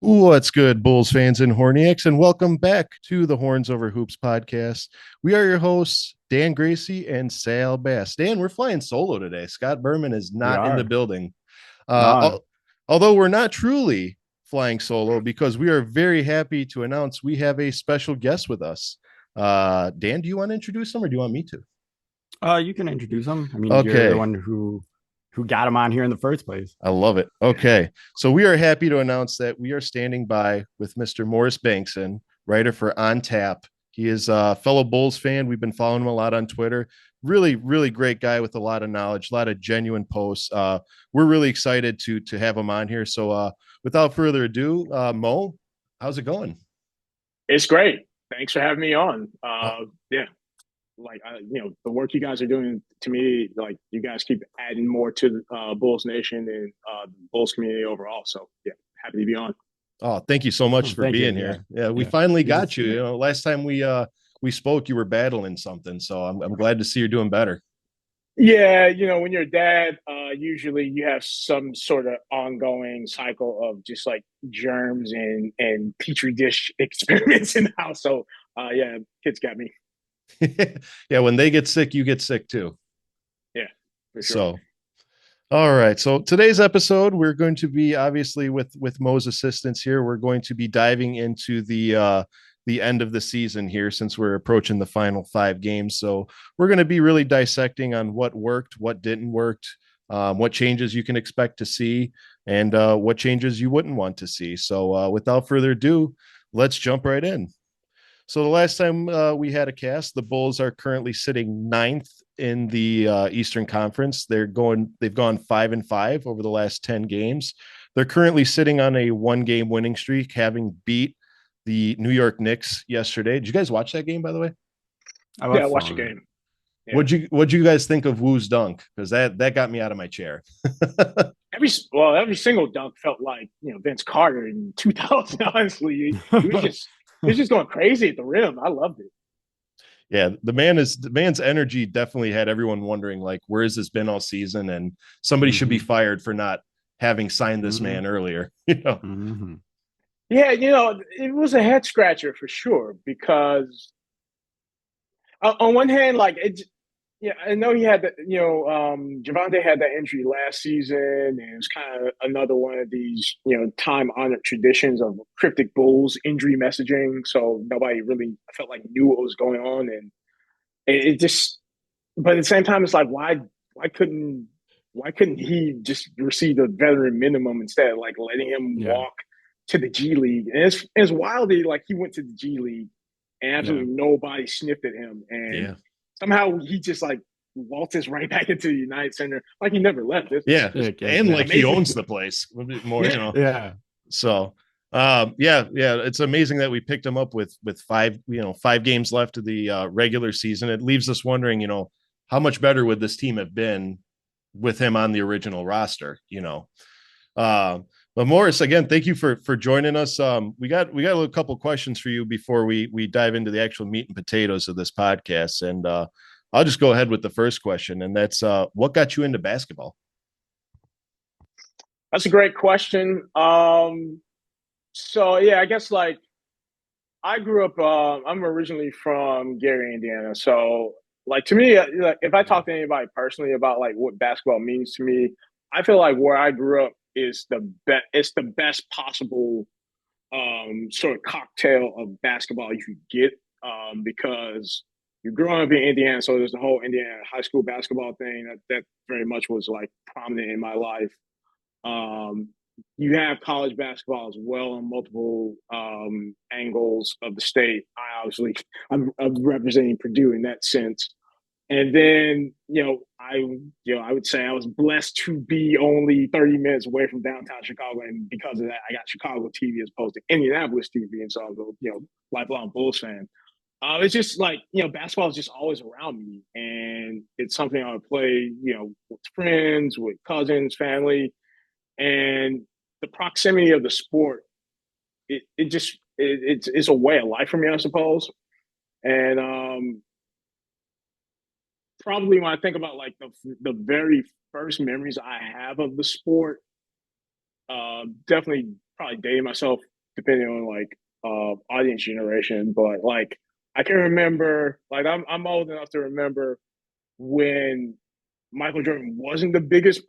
What's good, Bulls fans and Horniacs, and welcome back to the Horns Over Hoops podcast. We are your hosts, Dan Gracie and Sal Bass. Dan, we're flying solo today. Scott Berman is We not in the are. building. No. Although we're not truly flying solo, because we are very happy to announce we have a special guest with us. Dan, do you want to introduce him or do you want me to? You can introduce him. I mean, you're the Okay. one who got him on here in the first place. I love it. Okay. So we are happy to announce that we are standing by with Mr. Morris Bankston, writer for On Tap. He is a fellow Bulls fan. We've been following him a lot on Twitter. Really, really great guy with a lot of knowledge, a lot of genuine posts. We're really excited to have him on here. So without further ado, Mo, how's it going? It's great. Thanks for having me on. Uh, Yeah, the work you guys are doing to me, like you guys keep adding more to Bulls Nation and the Bulls community overall. So yeah, happy to be on. oh, thank you so much for Thank you. being Yeah. here. Yeah, we Yeah. finally This got is you. You know, last time we spoke, you were battling something. So I'm glad to see you're doing better. Yeah, when you're a dad, usually you have some sort of ongoing cycle of just like germs and petri dish experiments in the house. So yeah, kids got me. Yeah, when they get sick, you get sick too. Yeah, for sure. So, all right. So today's episode, we're going to be obviously with Mo's assistance here. We're going to be diving into the end of the season here since we're approaching the final 5 games. So we're going to be really dissecting on what worked, what didn't work, what changes you can expect to see, and what changes you wouldn't want to see. So without further ado, let's jump right in. So the last time we had a cast, the Bulls are currently sitting ninth in the Eastern Conference. They've gone 5-5 over the last 10 games. They're currently sitting on a 1-game winning streak, having beat the New York Knicks yesterday. Did you guys watch that game, by the way? I Yeah, watched watch some the of it. game. Yeah. What'd you guys think of Woo's dunk? Because that got me out of my chair. Every single dunk felt like Vince Carter in 2000. Honestly, he was just going crazy at the rim. I loved it. Yeah, the man's energy definitely had everyone wondering like, where has this been all season? And somebody should be hmm fired for not having signed this hmm man earlier. You know. hmm Yeah, it was a head scratcher for sure because on one hand, like it, yeah, I know he had Javante had that injury last season, and it was kind of another one of these, time honored traditions of cryptic Bulls injury messaging. So nobody really felt like knew what was going on, and it just. But at the same time, it's like why couldn't why couldn't he just receive the veteran minimum instead, like letting him Yeah. walk to the G League? And it's wild that like he went to the G League and Yeah. absolutely nobody sniffed at him, and Yeah. somehow he just like waltzes right back into the United Center like he never left. It's Yeah. just And like he amazing. owns the place a bit more, you Yeah, know. Yeah. So yeah, it's amazing that we picked him up with 5 games left of the regular season. It leaves us wondering, how much better would this team have been with him on the original roster, you know. Uh, but Morris, again, thank you for joining us. We got a couple questions for you before we dive into the actual meat and potatoes of this podcast. And I'll just go ahead with the first question, and that's what got you into basketball? that's a great question. So yeah, I guess like I grew up. I'm originally from Gary, Indiana. So, like to me, like, if I talk to anybody personally about like what basketball means to me, I feel like where I grew up is the best. It's the best possible sort of cocktail of basketball you could get because you're growing up in Indiana. So there's the whole Indiana high school basketball thing that very much was like prominent in my life. Um, you have college basketball as well on multiple angles of the state. I'm representing Purdue in that sense. And then, I would say I was blessed to be only 30 minutes away from downtown Chicago. And because of that, I got Chicago TV as opposed to Indianapolis TV. And so I was lifelong Bulls fan. It's just like, basketball is just always around me. And it's something I would play, with friends, with cousins, family, and the proximity of the sport, it's a way of life for me, I suppose. And probably when I think about like the very first memories I have of the sport, definitely probably dating myself depending on like audience generation. But like I can remember, like I'm old enough to remember when Michael Jordan wasn't the biggest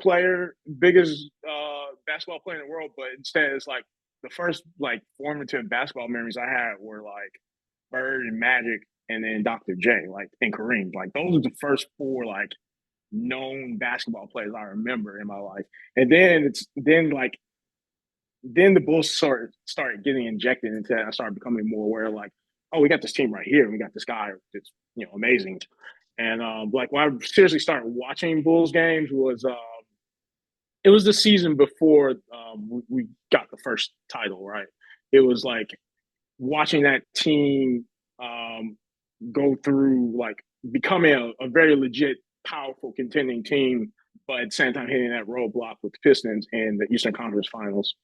basketball player in the world, but instead it's like the first like formative basketball memories I had were like Bird and Magic and then Dr. J, like and Kareem. Like those are the first four like known basketball players I remember in my life. And then the Bulls started getting injected into that. I started becoming more aware, like, oh, we got this team right here, and we got this guy that's amazing. And like when I seriously started watching Bulls games was it was the season before we got the first title, right? It was like watching that team go through like becoming a very legit, powerful contending team, but at the same time hitting that roadblock with the Pistons in the Eastern Conference Finals.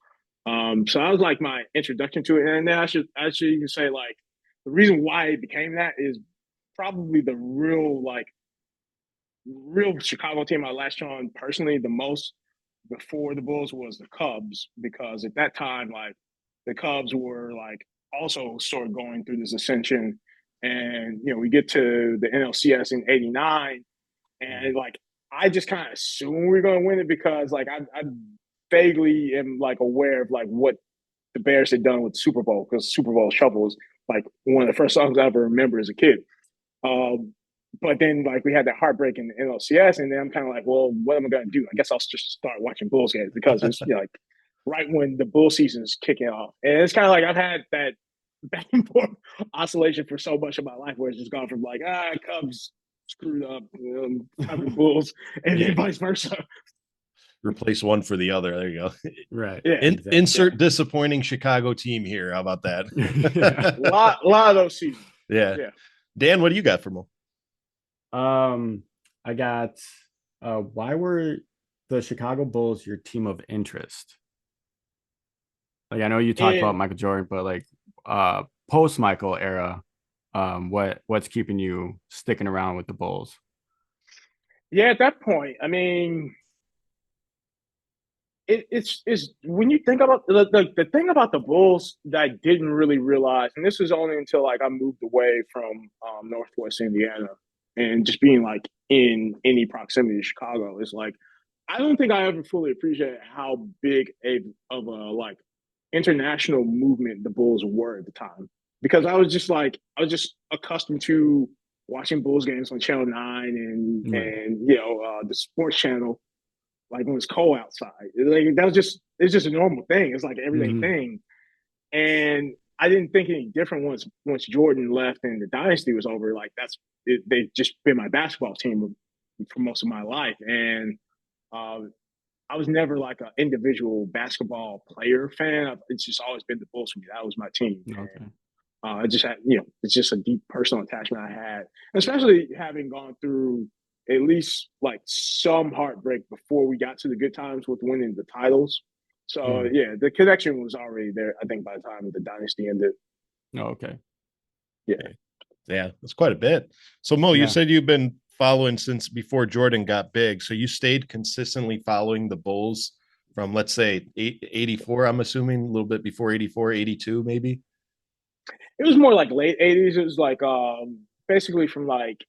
So that was like my introduction to it, and then I should even say like the reason why it became that is probably the real Chicago team I latched on personally the most before the Bulls was the Cubs, because at that time like the Cubs were like also sort of going through this ascension, and we get to the NLCS in '89, and like I just kind of assume we're going to win it because like I vaguely am like aware of like what the Bears had done with the Super Bowl, because Super Bowl Shuffle was like one of the first songs I ever remember as a kid. Um, but then like we had that heartbreak in the NLCS, and then I'm kind of like, well, what am I going to do? I guess I'll just start watching Bulls games because it's like right when the Bull season is kicking off, and it's kind of like I've had that back and forth oscillation for so much of my life, where it's just gone from like Cubs screwed up, Bulls, and then vice versa. Replace one for the other. There you go. Right. Yeah. Exactly. Insert disappointing Chicago team here. How about that? A lot of those seasons. Yeah. Dan, what do you got for Mo? I got why were the Chicago Bulls your team of interest? Like I know you talked about Michael Jordan, but like post Michael era, what's keeping you sticking around with the Bulls? Yeah, at that point, I mean, it's when you think about the thing about the Bulls that I didn't really realize, and this was only until like I moved away from Northwest Indiana and just being like in any proximity to Chicago, is like I don't think I ever fully appreciated how big of a like international movement the Bulls were at the time, because I was just accustomed to watching Bulls games on Channel 9 and the Sports Channel, like when it's cold outside. Like it's just a normal thing. It's like an everyday thing. And I didn't think any different once Jordan left and the dynasty was over. Like they've just been my basketball team for most of my life. And I was never like an individual basketball player fan. It's just always been the Bulls for me. That was my team. Okay. And, I just had, it's just a deep personal attachment I had, especially having gone through at least like some heartbreak before we got to the good times with winning the titles. So yeah, the connection was already there, I think, by the time the dynasty ended. Oh, okay. Yeah, that's quite a bit. So Mo, you said you've been following since before Jordan got big. So you stayed consistently following the Bulls from, let's say, 84, I'm assuming, a little bit before 84, 82, maybe? It was more like late 80s. It was like basically from like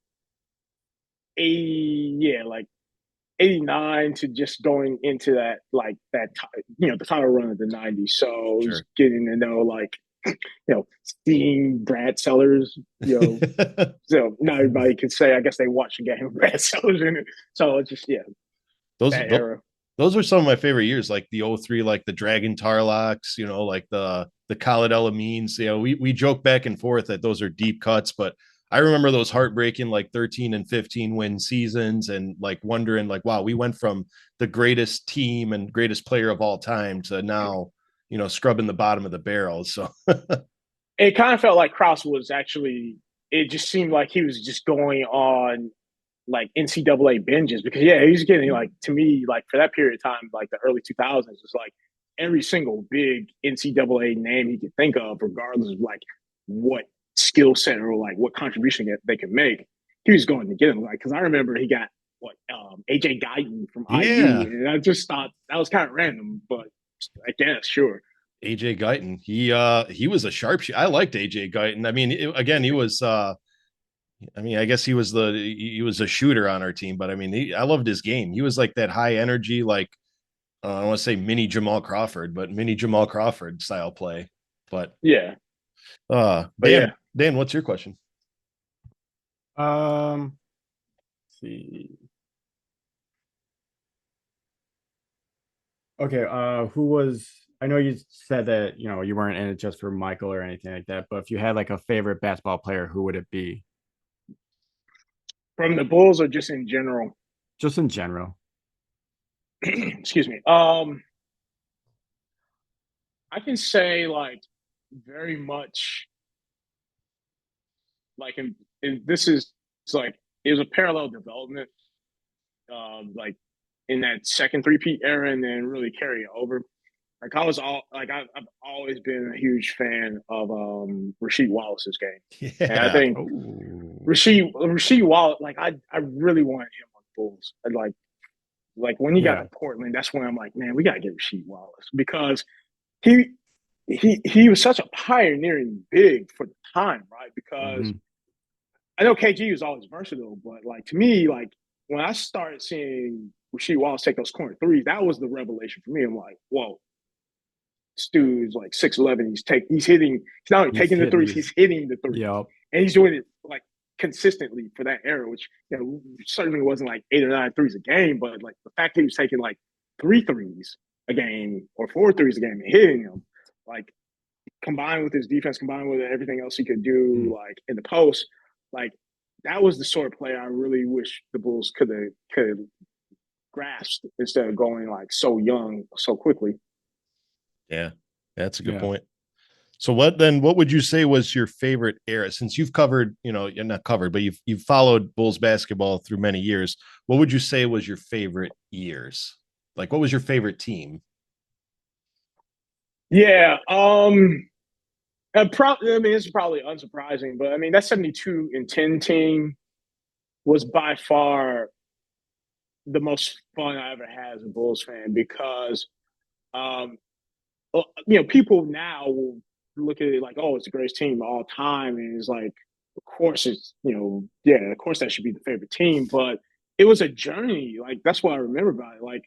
89 to just going into that the title run of the 90s. So sure. Getting to know like seeing Brad Sellers, so not everybody can say I guess they watched a game with Brad Sellers in it. So it's just that era. Those were some of my favorite years, like the 03, like the Dragon Tarlocks, like the Khalid El-Amins. We joke back and forth that those are deep cuts, but I remember those heartbreaking like 13 and 15 win seasons, and like wondering like, wow, we went from the greatest team and greatest player of all time to now, scrubbing the bottom of the barrel. So it kind of felt like Krause was actually, it just seemed like he was just going on like NCAA binges, because he was getting like, to me, like for that period of time, like the early 2000s, it's like every single big NCAA name he could think of, regardless of like what skill set or like what contribution they could make, he was going to get him. Like, because I remember he got AJ Guyton from IU, and I just thought that was kind of random, but I guess sure. AJ Guyton. He was a sharpshooter. I liked AJ Guyton. I mean, again, he was I mean, I guess he was a shooter on our team, but I mean, I loved his game. He was like that high energy, like I don't want to say mini Jamal Crawford, but mini Jamal Crawford style play. But Yeah, but Dan, yeah, what's your question? Let's see. Okay, who was I know you said that, you weren't in it just for Michael or anything like that, but if you had like a favorite basketball player, who would it be? from the Bulls or just in general. Just in general. Excuse me. I can say like very much like this is it's like it was a parallel development, like in that second three-peat era, and then really carry it over. Like I was all like I've always been a huge fan of Rasheed Wallace's game, and I Yeah. think Oh, Rasheed Wallace, like I really wanted him on the Bulls. I like when he got yeah. to Portland, that's when I'm like, man, we gotta get Rasheed Wallace because he he was such a pioneering big for the time, right? Because Hmm. I know KG was always versatile, but like to me, like when I started seeing Rasheed Wallace take those corner threes, that was the revelation for me. I'm like, whoa, this dude's like 6'11". He's not only He's taking the hitting threes, he's these. hitting the threes. Yep. And he's doing it like consistently for that era, which certainly wasn't like 8 or 9 threes a game, but like the fact that he was taking like 3 threes a game or 4 threes a game and hitting them, like combined with his defense, combined with everything else he could do, Mm. like in the post, like that was the sort of player I really wish the Bulls could grasp instead of going like so young so quickly. Yeah. That's a good Yeah. point. So what would you say was your favorite era since you've covered, you're not covered, but you've followed Bulls basketball through many years. What would you say was your favorite years? Like what was your favorite team? Yeah, I mean, it's probably unsurprising, but I mean that 72-10 team was by far the most fun I ever had as a Bulls fan because um, people now will look at it like, oh, it's the greatest team of all time, and it's like, of course, yeah, of course that should be the favorite team, but it was a journey. Like that's what I remember about it. Like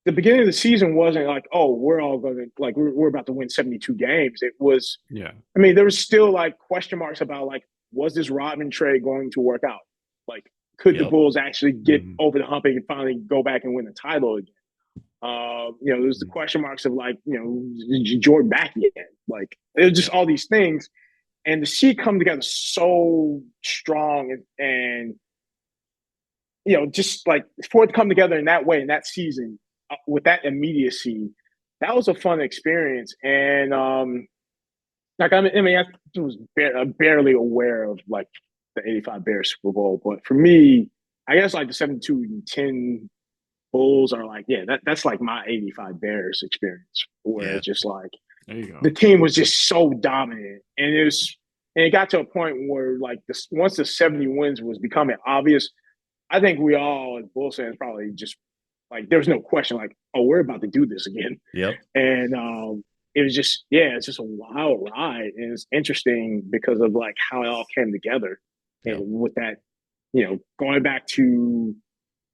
the beginning of the season wasn't like, oh, we're all going to like we're about to win 72 games. It was, Yeah. I mean, there was still like question marks about like, was this Rodman trade going to work out? Like, could the Yep. Bulls actually get Hmm. over the hump and finally go back and win the title again? There's the question marks of like, Jordan back yet? Like, it was just Yep. all these things, and to see it come together so strong and just like for it to come together in that way in that season with that immediacy, that was a fun experience. And like I was barely aware of like the '85 Bears Super Bowl, but for me, I guess like the 72-10 Bulls are like, yeah, that's like my '85 Bears experience, where Yeah. it's just like There you go. the team was just so dominant, and it got to a point where like this once the 70 wins was becoming obvious. I think we all as Bulls fans probably just like there was no question like, oh, we're about to do this again. Yep. And it was just it's just a wild ride, and it's interesting because of like how it all came together, and Yep. with that, going back to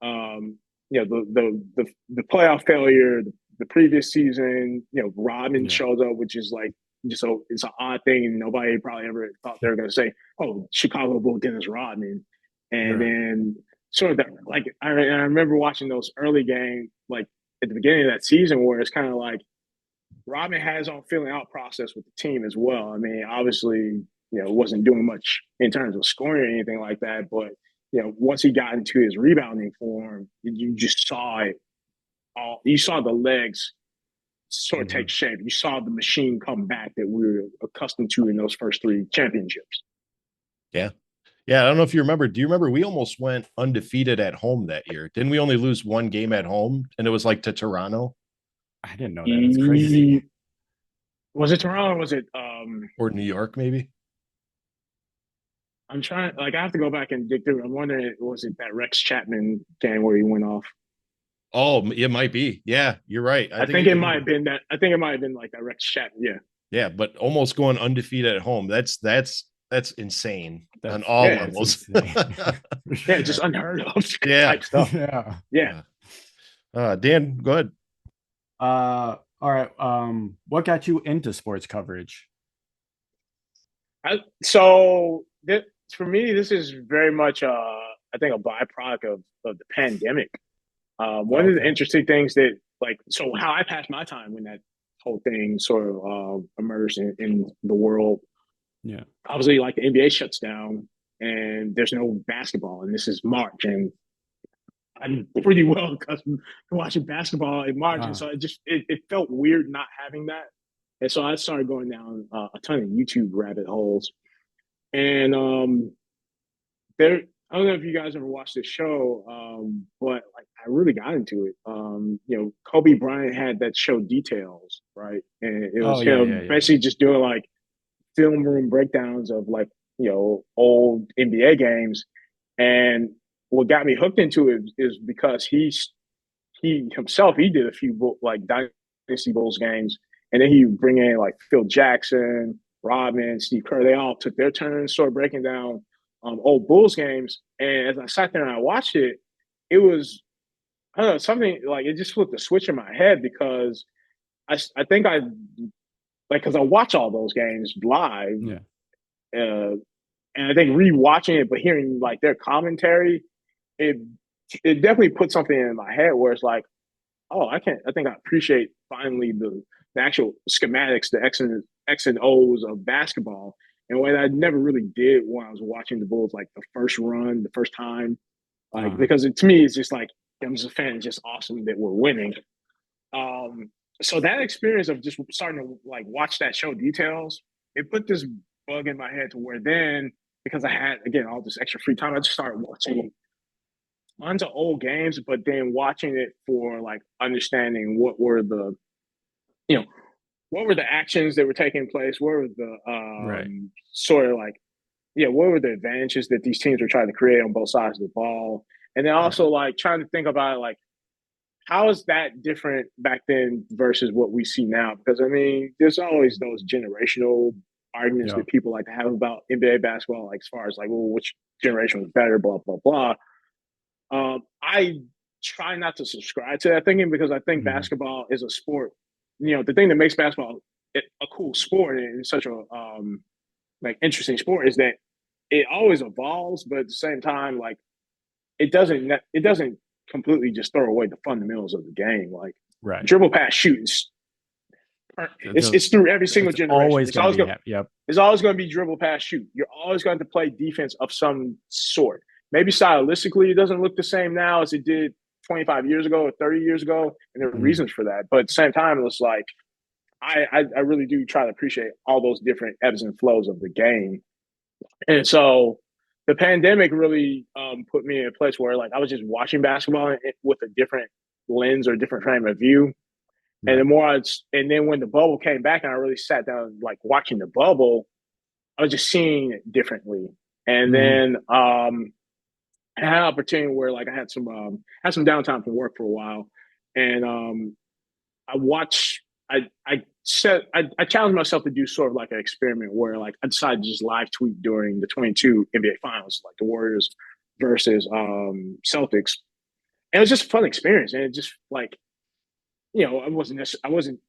um, the playoff failure, the previous season, Rodman Yeah. shows up, which is like just so it's an odd thing, and nobody probably ever thought they were going to say, "Oh, Chicago Bull Dennis Rodman," and Right. then sort of that. Like I remember watching those early games, like at the beginning of that season, where it's kind of like Rodman had his own feeling out process with the team as well. I mean, obviously, wasn't doing much in terms of scoring or anything like that, but once he got into his rebounding form, you just saw it all. You saw the legs sort of take Hmm. shape. You saw the machine come back that we were accustomed to in those first 3 championships. Yeah. Yeah. I don't know if you remember. Do you remember we almost went undefeated at home that year? Didn't we only lose one game at home? And it was like to Toronto I didn't know that. That's crazy. Was it Toronto? Or was it? or New York, maybe? I'm trying. Like, I have to go back and dig through. I'm wondering, was it that Rex Chapman game where he went off? Oh, it might be. Yeah, you're right. I think it might have been that. I think it might have been like that Rex Chapman. Yeah. Yeah, but almost going undefeated at home. That's insane on That's all Yeah. levels. Yeah, just unheard of Yeah. type stuff. Yeah. Yeah. Dan, go ahead. All right. What got you into sports coverage? So for me, this is very much, I think, a byproduct of the pandemic. One of the interesting things that, like, so how I passed my time when that whole thing sort of emerged in the world. Yeah. Obviously, like the NBA shuts down and there's no basketball, and this is March, and I'm pretty well accustomed to watching basketball in March, and so it felt weird not having that, and so I started going down a ton of YouTube rabbit holes, and there. I don't know if you guys ever watched this show, but like I really got into it. Kobe Bryant had that show Details, right? And it was him basically just doing like film room breakdowns of like old NBA games. And what got me hooked into it is because he himself he did a few like Dynasty Bulls games, and then he would bring in like Phil Jackson, Rodman, Steve Kerr. They all took their turns, sort of breaking down old Bulls games. And as I sat there and I watched it, it was I don't know something like it just flipped a switch in my head because I think I like because I watch all those games live. Yeah. And I think rewatching it, but hearing like their commentary, it it definitely put something in my head where it's like, oh, I think I appreciate finally the actual schematics, the X and O's of basketball in a way that I never really did when I was watching the Bulls, like the first run, the first time. Like because to me it's just like I'm just a fan, it's just awesome that we're winning. Um so that experience of just starting to like watch that show Details, it put this bug in my head to where then because I had again all this extra free time, I just started watching tons of old games, but then watching it for like understanding what were the you know what were the actions that were taking place, what were the sort of like what were the advantages that these teams were trying to create on both sides of the ball, and then also like trying to think about like how is that different back then versus what we see now? Because I mean, there's always those generational arguments that people like to have about NBA basketball, like as far as like, well, which generation was better, blah blah blah. I try not to subscribe to that thinking because I think basketball is a sport. The thing that makes basketball a cool sport and such a like interesting sport is that it always evolves, but at the same time, like it doesn't completely just throw away the fundamentals of the game. Like dribble, pass, shoot. It's through every single generation. It's always going to be dribble, pass, shoot. You're always going to play defense of some sort. Maybe stylistically, it doesn't look the same now as it did 25 years ago or 30 years ago, and there are reasons for that. But at the same time, it's like I really do try to appreciate all those different ebbs and flows of the game. And so the pandemic really put me in a place where like I was just watching basketball with a different lens or different frame of view. And and then when the bubble came back and I really sat down like watching the bubble, I was just seeing it differently. And then I had an opportunity where like I had some downtime from work for a while, and I watched. I challenged myself to do sort of like an experiment where like I decided to just live tweet during the 22 NBA finals, like the Warriors versus Celtics. And it was just a fun experience. And it just like, I wasn't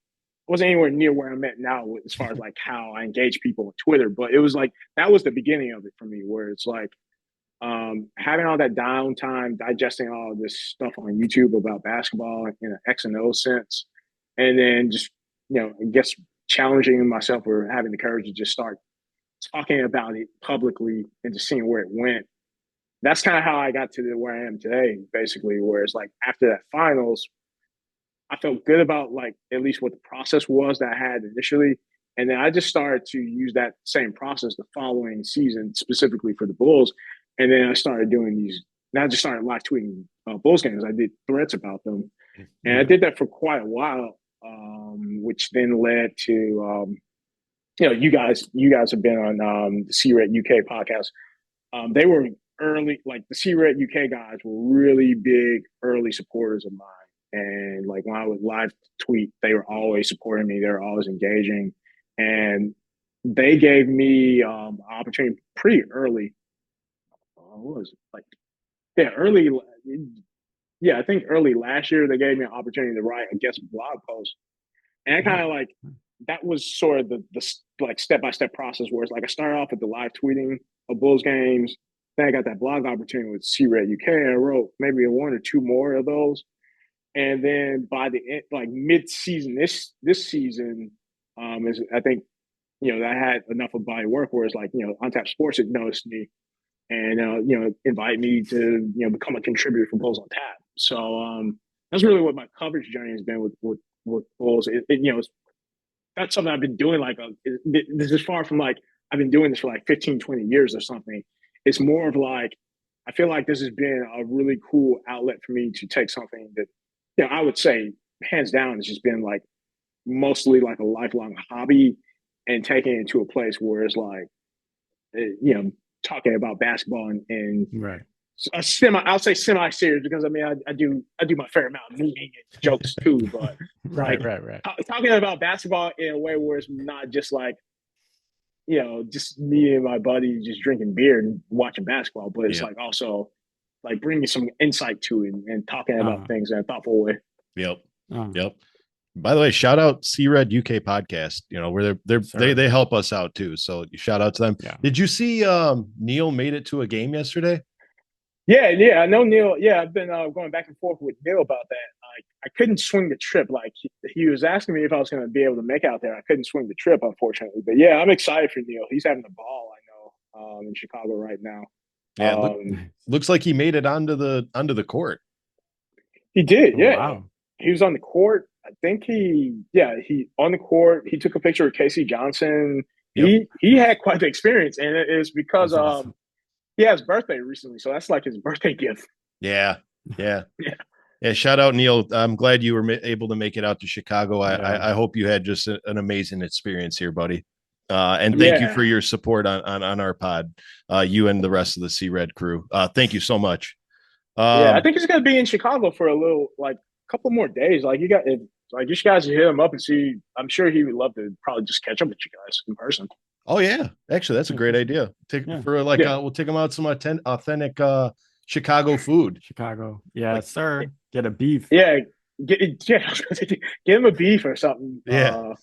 anywhere near where I'm at now as far as like how I engage people on Twitter, but it was like that was the beginning of it for me where it's like having all that downtime, digesting all of this stuff on YouTube about basketball in an X and O sense, and then just I guess challenging myself or having the courage to just start talking about it publicly and just seeing where it went. That's kind of how I got to where I am today, basically. Where it's like after that finals, I felt good about like at least what the process was that I had initially, and then I just started to use that same process the following season, specifically for the Bulls. And then I started doing these. Now I just started live tweeting Bulls games. I did threads about them, and I did that for quite a while, which then led to you guys have been on the C-Red UK podcast. They were early, like the C-Red UK guys were really big early supporters of mine. And like when I would live tweet, they were always supporting me. They were always engaging, and they gave me opportunity pretty early. What was it like? Yeah, early. Yeah, I think early last year they gave me an opportunity to write a guest blog post, and I kind of like that was sort of the like step by step process where it's like I started off with the live tweeting of Bulls games. Then I got that blog opportunity with C-Red UK, and I wrote maybe one or two more of those. And then by the end, like mid season, this season, is I think I had enough of body work where it's like Untapped Sports had noticed me and invite me to become a contributor for Bulls on Tap. So that's really what my coverage journey has been with Bulls. It's not something I've been doing like this is far from like I've been doing this for like 15, 20 years or something. It's more of like I feel like this has been a really cool outlet for me to take something that I would say hands down it's just been like mostly like a lifelong hobby and taking it to a place where it's like talking about basketball and Right. a I'll say semi serious because I mean I do my fair amount of memeing and jokes too, but Right. talking about basketball in a way where it's not just like just me and my buddy just drinking beer and watching basketball, but it's Yeah. like also like bringing some insight to it and talking about things in a thoughtful way. Yep. Yep. By the way, shout out C-Red UK podcast, where they help us out too. So shout out to them. Yeah. Did you see Neil made it to a game yesterday? Yeah, I know Neil. Yeah, I've been going back and forth with Neil about that. I couldn't swing the trip. Like he was asking me if I was going to be able to make out there. I couldn't swing the trip, unfortunately. But yeah, I'm excited for Neil. He's having the ball. I know in Chicago right now. Yeah, looks like he made it onto the court. He did. Oh, Yeah, wow. He was on the court. I think he on the court. He took a picture of Casey Johnson. Yep. He had quite the experience, and it is because awesome. he had his birthday recently, so that's like his birthday gift. Yeah. Yeah. Shout out Neil. I'm glad you were able to make it out to Chicago. I hope you had just an amazing experience here, buddy. And thank you for your support on our pod. You and the rest of the C-Red crew. Thank you so much. I think he's gonna be in Chicago for a little couple more days. Like you just guys hit him up and see. I'm sure he would love to probably just catch up with you guys in person. Oh yeah, actually, that's a great idea. We'll take them out some authentic Chicago food. Chicago, sir. Get a beef. Yeah, get him a beef or something. Yeah,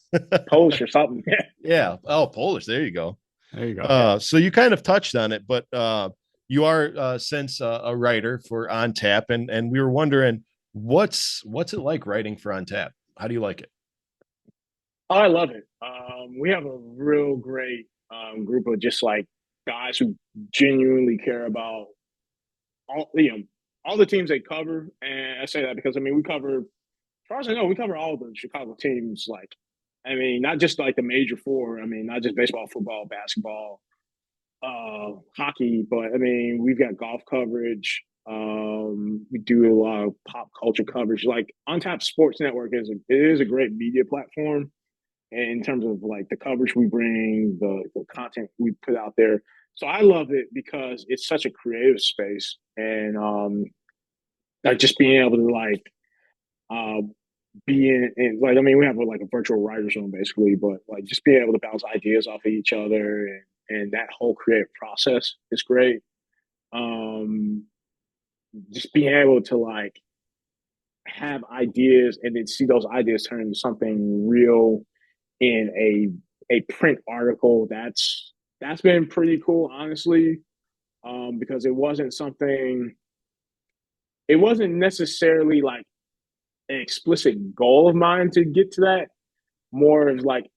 Polish or something. Yeah. Oh, Polish. There you go. There you go. So you kind of touched on it, but you are since a writer for On Tap, and we were wondering what's it like writing for On Tap? How do you like it? Oh, I love it. We have a real great group of just like guys who genuinely care about all the teams they cover. And I say that because I mean we cover, as far as I know, we cover all the Chicago teams. Like, I mean, not just like the major four. I mean, not just baseball, football, basketball, hockey, but I mean we've got golf coverage. We do a lot of pop culture coverage. Like Untap Sports Network is a great media platform in terms of like the coverage we bring, the content we put out there. So I love it because it's such a creative space, and like just being able to like be in like I mean we have like a virtual writers room basically, but like just being able to bounce ideas off of each other and that whole creative process is great. Just being able to like have ideas and then see those ideas turn into something real in a print article that's been pretty cool, honestly, because it wasn't necessarily like an explicit goal of mine to get to that. More of like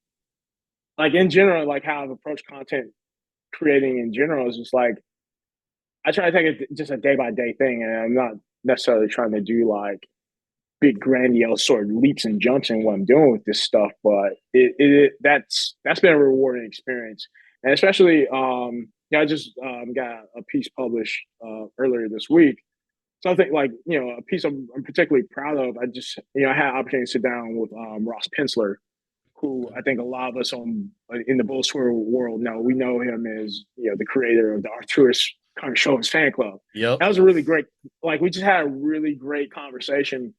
in general, like how I've approached content creating in general is just like I try to take it just a day by day thing, and I'm not necessarily trying to do like big grandiose sort of leaps and jumps in what I'm doing with this stuff, but that's been a rewarding experience, and especially I just got a piece published earlier this week. Something like a piece I'm particularly proud of. I just I had an opportunity to sit down with Ross Pensler, who I think a lot of us in the Bulls world know. We know him as the creator of the Arturis Carter Showens fan club. Yep. That was a really great. Like we just had a really great conversation.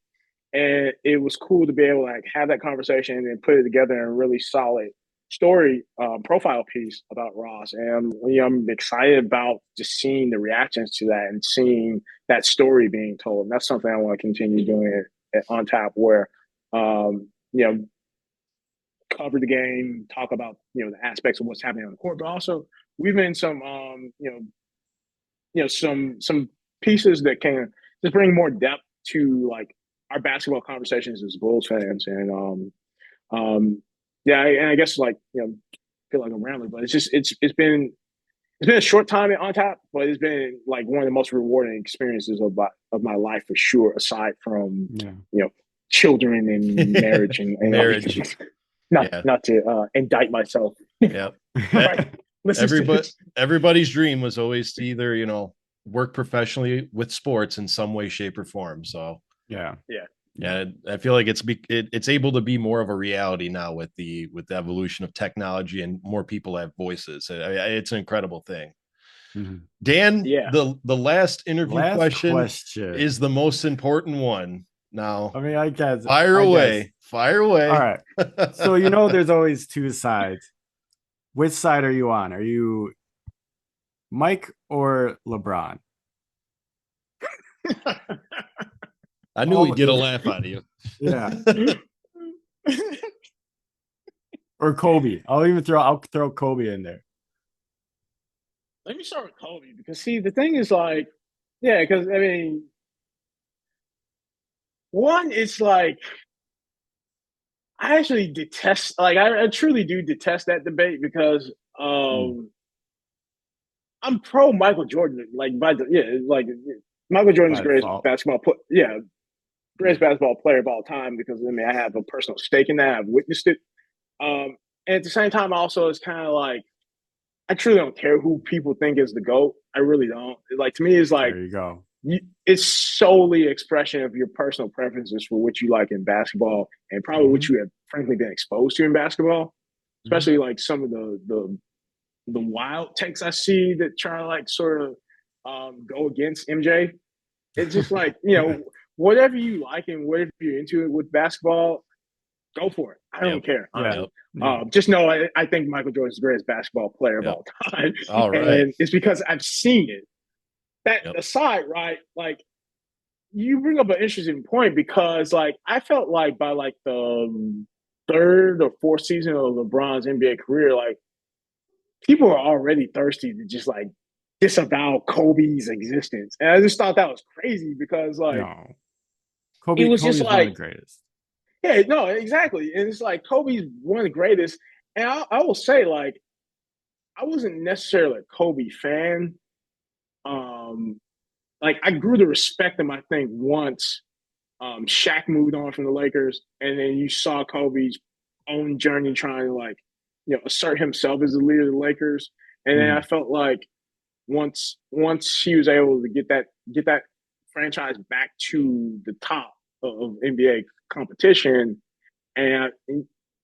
and it was cool to be able to like have that conversation and put it together in a really solid story profile piece about Ross. And I'm excited about just seeing the reactions to that and seeing that story being told. And that's something I want to continue doing on tap, where cover the game, talk about the aspects of what's happening on the court, but also we've been some some pieces that can just bring more depth to like our basketball conversations as Bulls fans. And I guess like feel like I'm rambling, but it's been a short time on tap, but it's been like one of the most rewarding experiences of my life for sure, aside from children and marriage and Marriage. Not to indict myself. Yeah. Right. Everybody's dream was always to either, work professionally with sports in some way, shape, or form. So yeah. I feel like it's able to be more of a reality now with the evolution of technology and more people have voices. It's an incredible thing. Mm-hmm. Dan, the last interview question is the most important one. Now, I mean, I guess fire away. All right. So there's always two sides. Which side are you on? Are you Mike or LeBron? I knew we'd get a laugh out of you. Yeah. Or Kobe. I'll throw Kobe in there. Let me start with Kobe, because see, the thing is like, because I mean, one, it's like I actually detest, like I truly do detest that debate, because I'm pro Michael Jordan, like Michael Jordan's greatest basketball greatest basketball player of all time, because I mean I have a personal stake in that. I've witnessed it. And at the same time, also it's kind of like I truly don't care who people think is the GOAT. I really don't. Like, to me, it's like, there you go. It's solely expression of your personal preferences for what you like in basketball, and probably what you have frankly been exposed to in basketball, especially like some of the wild takes I see that try to like sort of go against MJ. It's just like, whatever you like and whatever you're into it with basketball, go for it. I don't care. Just know I think Michael Jordan's the greatest basketball player of all time. All right. And it's because I've seen it. That aside, right? Like, you bring up an interesting point, because like I felt like by like the third or fourth season of LeBron's NBA career, like people are already thirsty to just like disavow Kobe's existence. And I just thought that was crazy, because like Kobe, it was Kobe's just like one of the greatest. Yeah, no, exactly. And it's like Kobe's one of the greatest. And I will say, like, I wasn't necessarily a Kobe fan. Like, I grew to respect him, I think, once Shaq moved on from the Lakers, and then you saw Kobe's own journey trying to like, assert himself as the leader of the Lakers. And then I felt like once he was able to get that franchise back to the top of NBA competition, and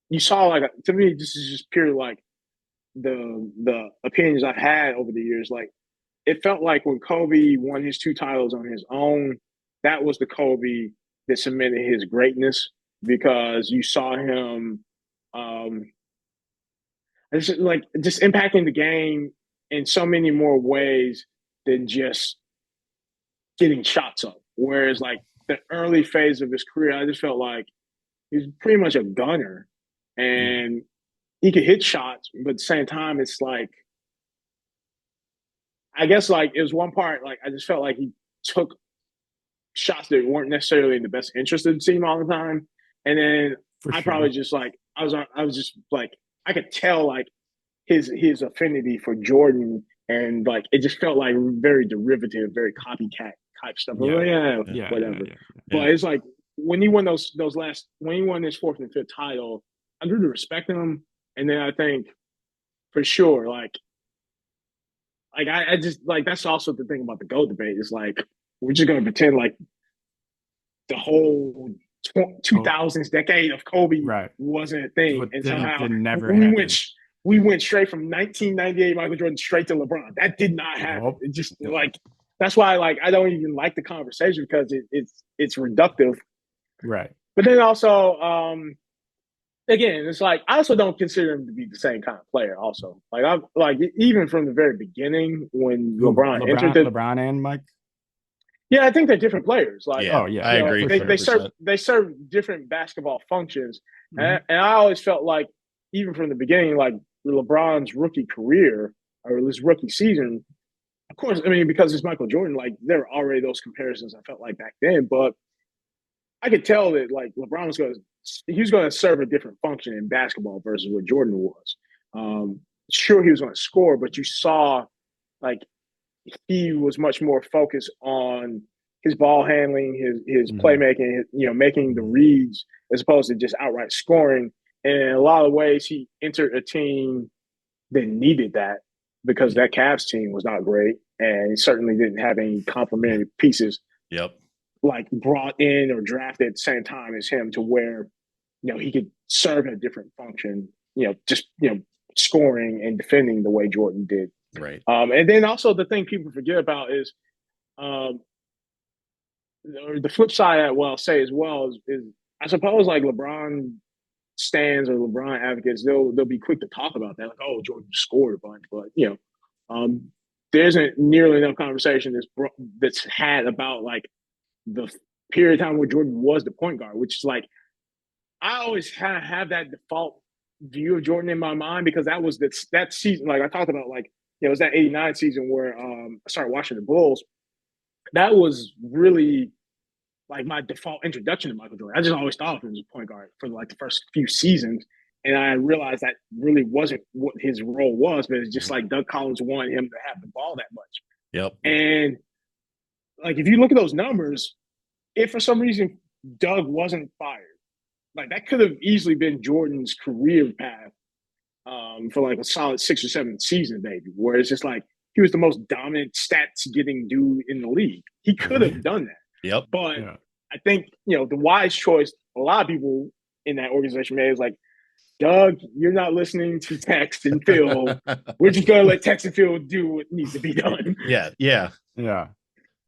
you saw, like, to me, this is just purely like the opinions I've had over the years. Like, it felt like when Kobe won his 2 titles on his own, that was the Kobe that cemented his greatness, because you saw him just impacting the game in so many more ways than just getting shots up. Whereas like the early phase of his career, I just felt like he was pretty much a gunner, and he could hit shots, but at the same time, it's like, I guess like it was one part, like I just felt like he took shots that weren't necessarily in the best interest of the team all the time. And then probably just like I was just like, I could tell like his affinity for Jordan, and like it just felt like very derivative, very copycat type stuff. Whatever. But it's like when he won when he won his 4th and 5th title, I grew to respect him. And then I think for sure, like I just like, that's also the thing about the GOAT debate. Is like, we're just gonna pretend like the whole 2000s decade of Kobe wasn't a thing, and somehow we went straight from 1998 Michael Jordan straight to LeBron. That did not happen. It just like, that's why like I don't even like the conversation, because it's reductive. Right. But then also, again, it's like I also don't consider him to be the same kind of player. Also, like I like even from the very beginning when Who LeBron entered it. LeBron and Mike? Yeah, I think they're different players. Like, Yeah, Oh yeah, I you know, agree for for they sure. serve 100%. they serve different basketball functions, Mhm. and I always felt like even from the beginning, like LeBron's rookie career or his rookie season. Of course, I mean because it's Michael Jordan. Like there were already those comparisons. I felt like back then, but I could tell that like LeBron was going to he was going to serve a different function in basketball versus what Jordan was. Sure, he was going to score, but you saw like he was much more focused on his ball handling, his Mhm. playmaking, you know, making the reads as opposed to just outright scoring. And in a lot of ways, he entered a team that needed that because Yeah. that Cavs team was not great, and he certainly didn't have any complementary pieces Yep. like brought in or drafted at the same time as him to where you know he could serve in a different function. You know, just you know, scoring and defending the way Jordan did. Right. And then also the thing people forget about is um, the flip side of that, well, I'll say as well is I suppose like LeBron stands or LeBron advocates, they'll be quick to talk about that, like, oh, Jordan scored a bunch, but you know, there isn't nearly enough conversation that's had about like the period of time where Jordan was the point guard, which is like I always have that default view of Jordan in my mind because that was that season. Like I talked about, like it was that '89 season where I started watching the Bulls. That was really like my default introduction to Michael Jordan. I just always thought of him as a point guard for like the first few seasons. And I realized that really wasn't what his role was, but it's just like Doug Collins wanted him to have the ball that much. Yep. And like if you look at those numbers, if for some reason Doug wasn't fired, like that could have easily been Jordan's career path for like a solid 6 or 7 seasons, maybe, where it's just like he was the most dominant stats getting dude in the league. He could have done that. Yep. But Yeah. I think, you know, the wise choice a lot of people in that organization made is like, Doug, you're not listening to Tex and Phil. We're just going to let Tex and Phil do what needs to be done. Yeah. Yeah. Yeah.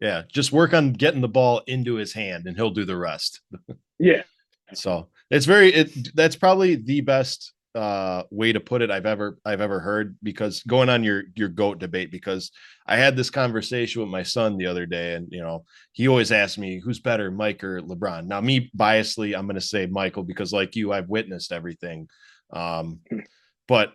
Yeah. Just work on getting the ball into his hand and he'll do the rest. Yeah. So it's that's probably the best way to put it I've ever heard, because going on your GOAT debate, because I had this conversation with my son the other day, and you know, he always asks me who's better, Mike or LeBron. Now, me biasly, I'm going to say Michael, because like you, I've witnessed everything. But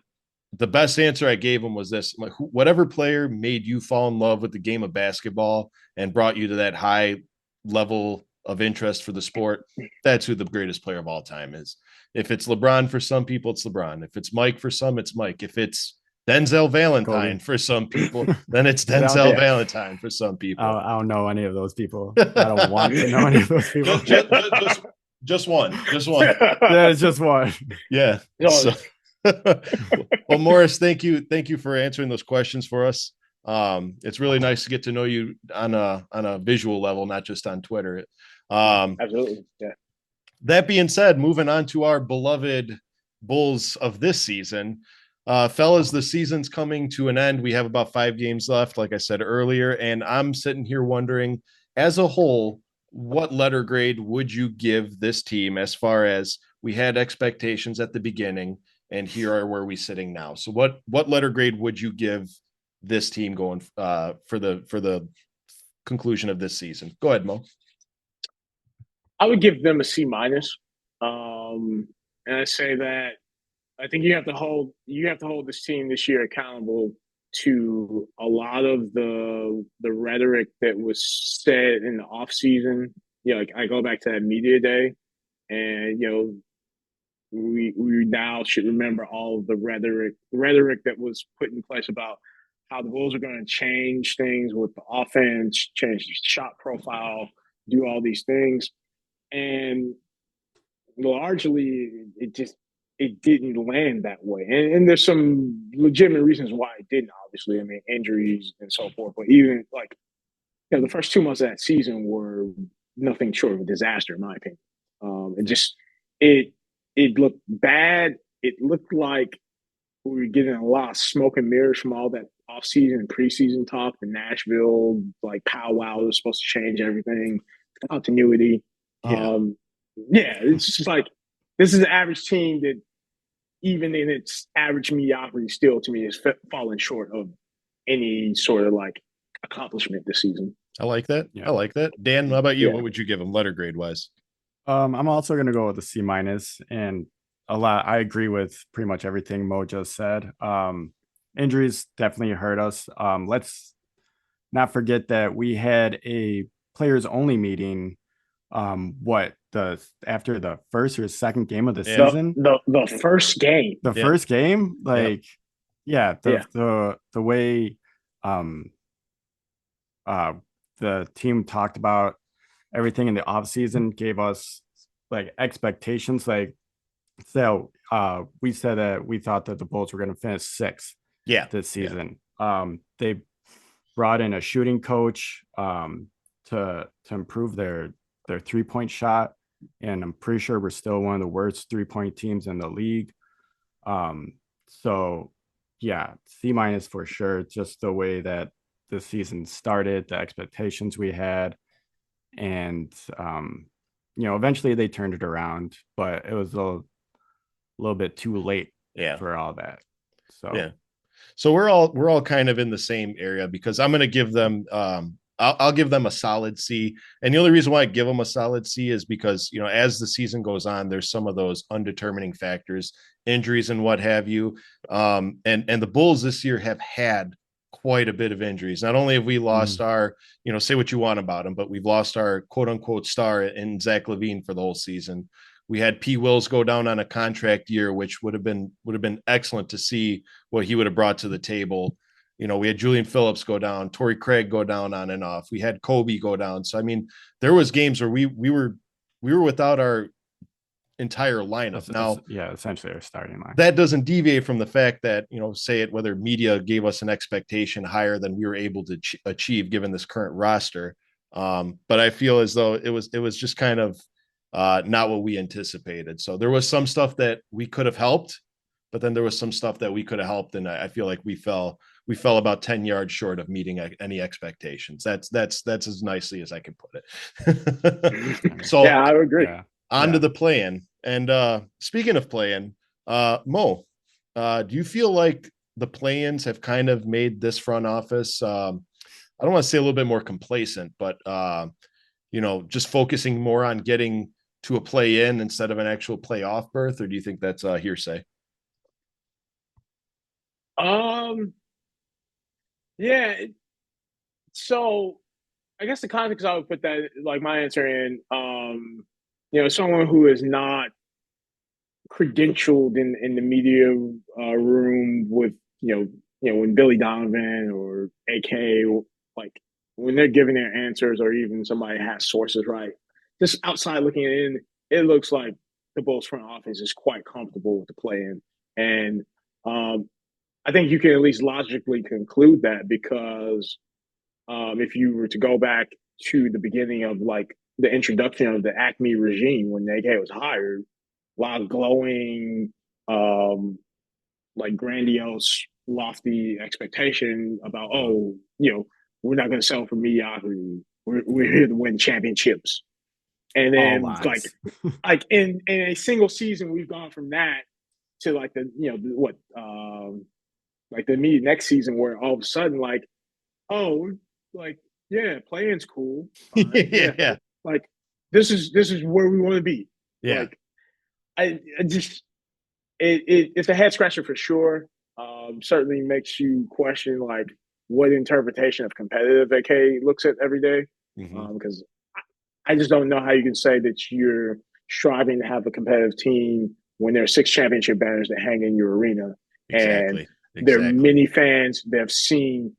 the best answer I gave him was this: like, whatever player made you fall in love with the game of basketball and brought you to that high level of interest for the sport, that's who the greatest player of all time is. If it's LeBron for some people, it's LeBron. If it's Mike for some, it's Mike. If it's Denzel Valentine Kobe. for some people, then it's I don't, Denzel Valentine for some people. I don't know any of those people. I don't want to know any of those people. Just one. Yeah, it's just one. Yeah. So, well, Morris, thank you for answering those questions for us. It's really nice to get to know you on a visual level, not just on Twitter. Absolutely. Yeah. That being said, moving on to our beloved Bulls of this season. Fellas, the season's coming to an end. We have about 5 games left, like I said earlier, and I'm sitting here wondering, as a whole, what letter grade would you give this team, as far as we had expectations at the beginning, and here are where we sitting now. So what letter grade would you give this team going for the conclusion of this season? Go ahead, Mo. I would give them a C minus. And I say that I think you have to hold this team this year accountable to a lot of the rhetoric that was said in the off season. You know, like I go back to that media day, and you know, we now should remember all of the rhetoric that was put in place about how the Bulls are going to change things with the offense, change the shot profile, do all these things, and largely it didn't land that way. And there's some legitimate reasons why it didn't. Obviously, I mean injuries and so forth. But even like you know, the first 2 months of that season were nothing short of a disaster, in my opinion. It just it it looked bad. It looked like we were getting a lot of smoke and mirrors from all that offseason and preseason talk. The Nashville like powwow was supposed to change everything, continuity. Yeah. yeah, it's just like this is an average team that even in its average mediocrity, still to me is falling short of any sort of like accomplishment this season. I like that. I Yeah. like that. Dan, how about you? Yeah. What would you give them letter grade wise? I'm also gonna go with a C minus, and a lot. I agree with pretty much everything Mo just said. Injuries definitely hurt us. Let's not forget that we had a players only meeting. What the after the first or second game of the Yeah. season? The first game. The Yeah. first game, Yeah. like, yeah, Yeah. the way um uh the team talked about everything in the off season gave us like expectations. Like, so we said that we thought that the Bulls were going to finish sixth Yeah. this Yeah. season. They brought in a shooting coach to improve their 3-point shot, and I'm pretty sure we're still one of the worst 3-point teams in the league. So yeah, C minus for sure. Just the way that the season started, the expectations we had, and eventually they turned it around, but it was a little bit too late Yeah. for all that. So Yeah. So we're all kind of in the same area because I'm going to give them I'll give them a solid C. And the only reason why I give them a solid C is because, as the season goes on, there's some of those undetermining factors, injuries and what have you. And the Bulls this year have had quite a bit of injuries. Not only have we lost our, say what you want about them, but we've lost our quote unquote star in Zach LaVine for the whole season. We had P. Wills go down on a contract year, which would have been excellent to see what he would have brought to the table. We had Julian Phillips go down, Torrey Craig go down on and off. We had Kobe go down. So I mean, there was games where we were without our entire lineup. Now, yeah, essentially our starting line. that doesn't deviate from the fact that, say it whether media gave us an expectation higher than we were able to achieve given this current roster. But I feel as though it was just kind of not what we anticipated. So there was some stuff that we could have helped, but then there was some stuff that we could have helped, and I feel like we fell about 10 yards short of meeting any expectations. That's as nicely as I can put it. So Yeah, I agree. Yeah. on to the plan. And speaking of playing, Mo, do you feel like the play-ins have kind of made this front office, I don't want to say a little bit more complacent, but just focusing more on getting to a play-in instead of an actual playoff berth, or do you think that's hearsay? Yeah. So I guess the context I would put that like my answer in, someone who is not credentialed in the media room with when Billy Donovan or AK like when they're giving their answers or even somebody has sources right. Just outside looking in, it looks like the Bulls front office is quite comfortable with the play in, and I think you can at least logically conclude that because if you were to go back to the beginning of like the introduction of the Acme regime when AK was hired, a lot of glowing, um, like grandiose, lofty expectation about, we're not going to settle for mediocrity. We're here to win championships. And All then lies. like in a single season, we've gone from that to like like the immediate next season where all of a sudden like, oh, like, yeah, playing's cool. Fine. Yeah. Yeah. Like this is where we want to be. Yeah. Like I just it's a head scratcher for sure. Certainly makes you question like what interpretation of competitive AK looks at every day. Mm-hmm. Because I just don't know how you can say that you're striving to have a competitive team when there are 6 championship banners that hang in your arena, and Exactly. there are Exactly. many fans that have seen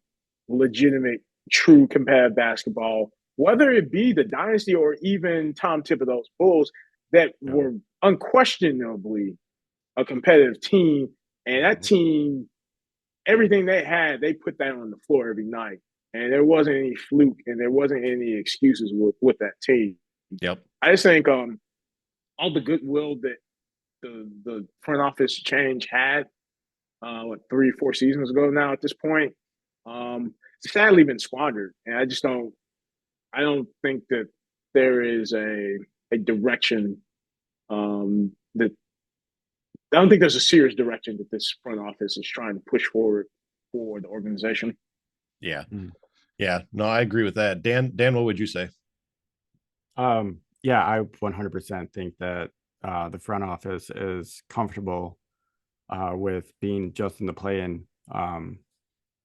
legitimate, true competitive basketball, whether it be the dynasty or even Tom Thibodeau's Bulls, that were unquestionably a competitive team. And that team, everything they had, they put that on the floor every night. And there wasn't any fluke and there wasn't any excuses with that team. Yep. I just think all the goodwill that the front office change had, 3 or 4 seasons ago now at this point, sadly been squandered. And I don't think that there is a direction That I don't think there's a serious direction that this front office is trying to push forward for the organization. Yeah. Mm. Yeah. No, I agree with that. Dan, what would you say? Yeah, I 100% think that the front office is comfortable with being just in the play-in.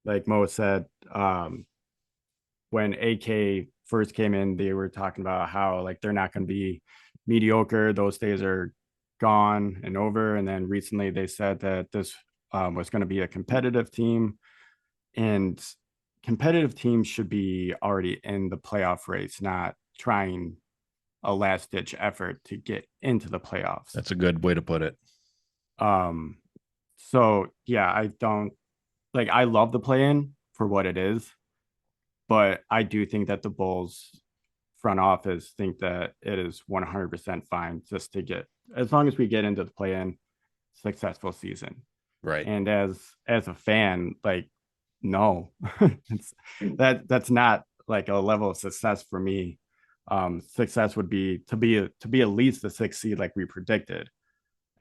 Like Mo said, when AK first came in, they were talking about how like they're not going to be mediocre. Those days are gone and over. And then recently they said that this was going to be a competitive team, and competitive teams should be already in the playoff race, not trying a last ditch effort to get into the playoffs. That's a good way to put it. Um, so yeah, I don't like I love the play in for what it is, but I do think that the Bulls front office think that it is 100% fine just to get, as long as we get into the play in, successful season. Right. And as a fan, like no, it's that's not like a level of success for me. Success would be to be at least the sixth seed like we predicted.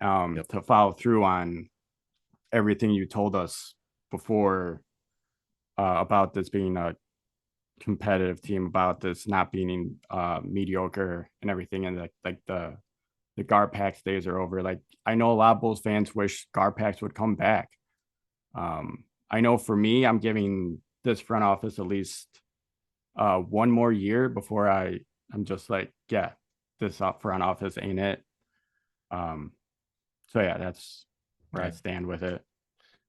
Yep. To follow through on everything you told us before about this being a competitive team, about this not being mediocre and everything, and like the Garpax days are over. Like I know a lot of Bulls fans wish Garpax would come back. I know for me, I'm giving this front office at least one more year before I'm just like, yeah, this front office ain't it. Um, so yeah, that's where I Yeah. stand with it.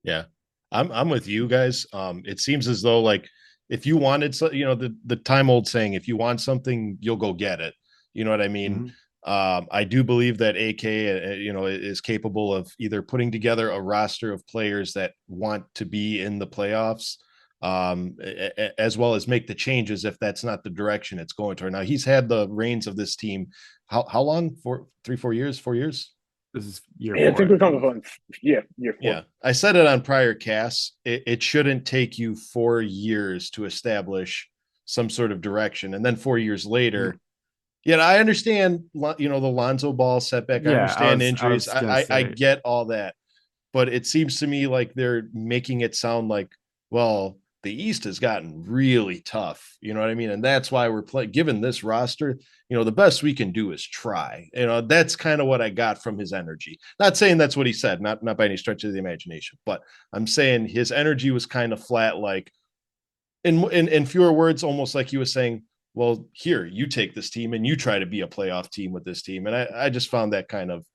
Yeah. I'm with you guys. It seems as though like if you wanted so the time old saying, if you want something, you'll go get it. You know what I mean? Mm-hmm. I do believe that AK, is capable of either putting together a roster of players that want to be in the playoffs, as well as make the changes if that's not the direction it's going toward. Now he's had the reins of this team. How long? 4 years, 4 years? This is year Yeah, I four, think I we're coming think. from year four. Yeah, I said it on prior casts. It shouldn't take you 4 years to establish some sort of direction, and then 4 years Mm. later. Yeah, I understand. The Lonzo Ball setback. I Yeah, understand I injuries. was gonna I say get all that, but it seems to me like they're making it sound like, well, the East has gotten really tough. You know what I mean? And that's why we're given this roster, the best we can do is try. That's kind of what I got from his energy. Not saying that's what he said, not by any stretch of the imagination, but I'm saying his energy was kind of flat, like in fewer words, almost like he was saying, well, here, you take this team and you try to be a playoff team with this team. And I just found that kind of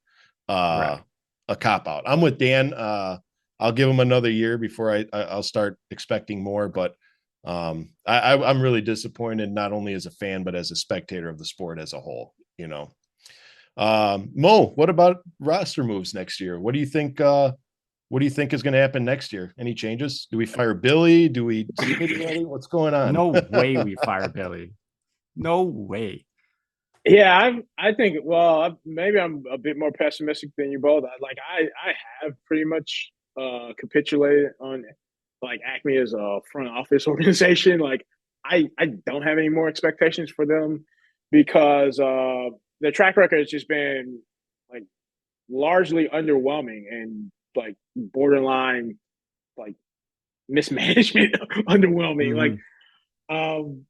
uh, right. a cop out. I'm with Dan. I'll give him another year before I'll start expecting more. But I'm really disappointed, not only as a fan but as a spectator of the sport as a whole. Mo, what about roster moves next year? What do you think? What do you think is going to happen next year? Any changes? Do we fire Billy? Do we? What's going on? No way we fire Billy. No way. Yeah, I think. Well, maybe I'm a bit more pessimistic than you both. I have pretty much capitulated on like Acme as a front office organization. Like I don't have any more expectations for them because the track record has just been like largely underwhelming and like borderline like mismanagement underwhelming. Mm-hmm. Like um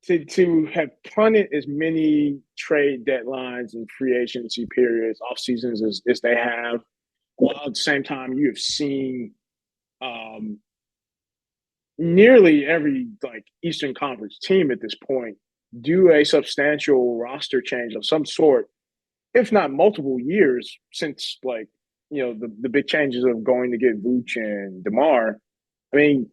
to have punted as many trade deadlines and free agency periods, off seasons as they have, while at the same time you have seen um, nearly every like Eastern Conference team at this point do a substantial roster change of some sort, if not multiple years since like the big changes of going to get Vooch and DeMar. I mean,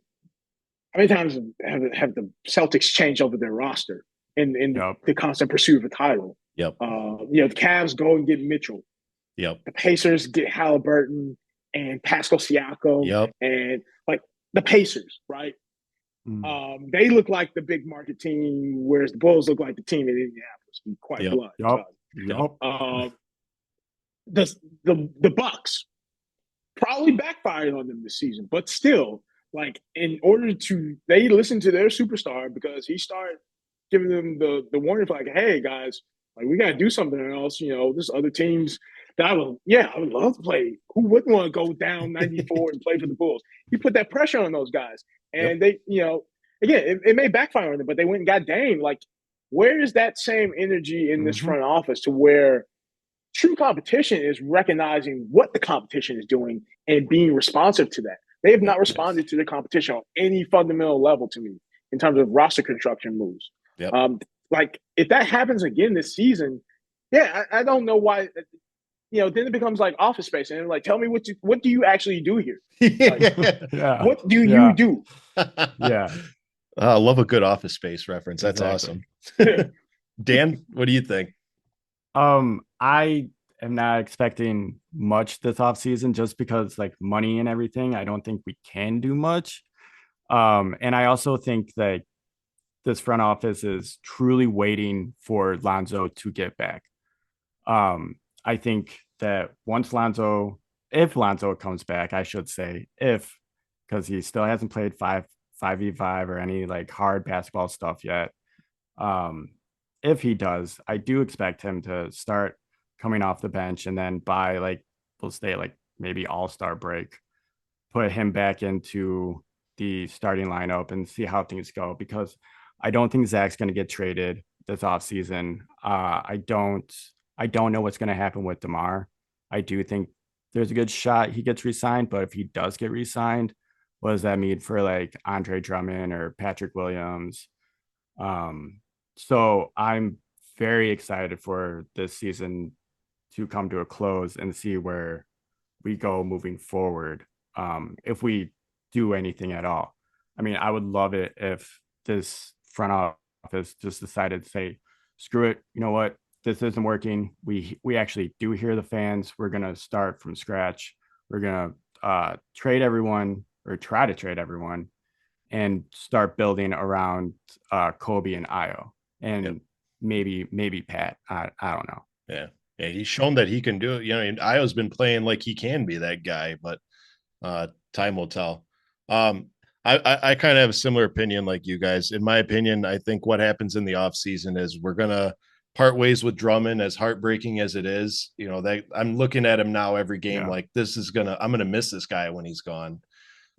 how many times have the Celtics changed over their roster in Yep. the constant pursuit of a title? Yep. The Cavs go and get Mitchell. Yep. The Pacers get Halliburton and Pascal Siakam, Yep. and like the Pacers, right? Mm. They look like the big market team, whereas the Bulls look like the team in Indianapolis. To be quite Yep. blunt. Yep. Yep. Yep. The Bucks probably backfired on them this season, but still, like in order to they listened to their superstar because he started giving them the warning like, hey guys, Like we got to do something else. There's other teams that I would love to play. Who wouldn't want to go down 94 and play for the Bulls? He put that pressure on those guys, Yep. and they, again, it may backfire on them, but they went and got Dame. Like, where is that same energy in this front office to where true competition is recognizing what the competition is doing and being responsive to that? They have not responded to the competition on any fundamental level to me in terms of roster construction moves. Yep. Like if that happens again this season, yeah, I don't know why. Then it becomes like Office Space, and like, tell me what do you actually do here? Like, what do you do? Yeah, I love a good Office Space reference. That's exactly. awesome. Dan, what do you think? I am not expecting much this offseason just because like money and everything. I don't think we can do much. And I also think that this front office is truly waiting for Lonzo to get back. I think that if Lonzo comes back, I should say, because he still hasn't played 5v5 or any like hard basketball stuff yet. If he does, I do expect him to start coming off the bench, and then by like we'll say like maybe all-star break, put him back into the starting lineup and see how things go, because I don't think Zach's going to get traded this offseason. I don't know what's going to happen with DeMar. I do think there's a good shot he gets re-signed, but if he does get re-signed, what does that mean for like Andre Drummond or Patrick Williams? So I'm very excited for this season to come to a close and see where we go moving forward. If we do anything at all. I mean, I would love it if this front office just decided to say, screw it. You know what? This isn't working. We actually do hear the fans. We're going to start from scratch. We're going to trade everyone, or try to trade everyone, and start building around Kobe and Ayo, and maybe Pat. I don't know. Yeah. Yeah, he's shown that he can do it. And Ayo's been playing like he can be that guy, but time will tell. I kind of have a similar opinion like you guys. In my opinion, I think what happens in the offseason is we're gonna part ways with Drummond, as heartbreaking as it is. That I'm looking at him now every game like I'm gonna miss this guy when he's gone.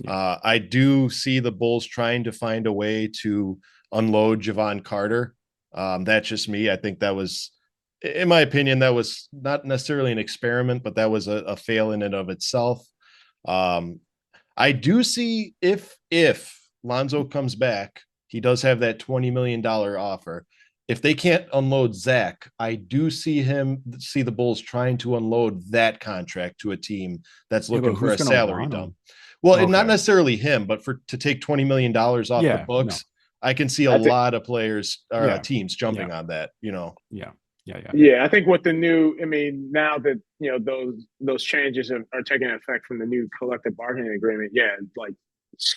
I do see the Bulls trying to find a way to unload Javon Carter. That's just me. I think that was, in my opinion, that was not necessarily an experiment, but that was a fail in and of itself. I do see if Lonzo comes back, he does have that $20 million offer. If they can't unload Zach, I do see the Bulls trying to unload that contract to a team that's looking for a salary dump. Well, not necessarily him, but to take $20 million off the books, I can see a lot of players or teams jumping on that, Yeah, I think with the new, now that those changes are taking effect from the new collective bargaining agreement, like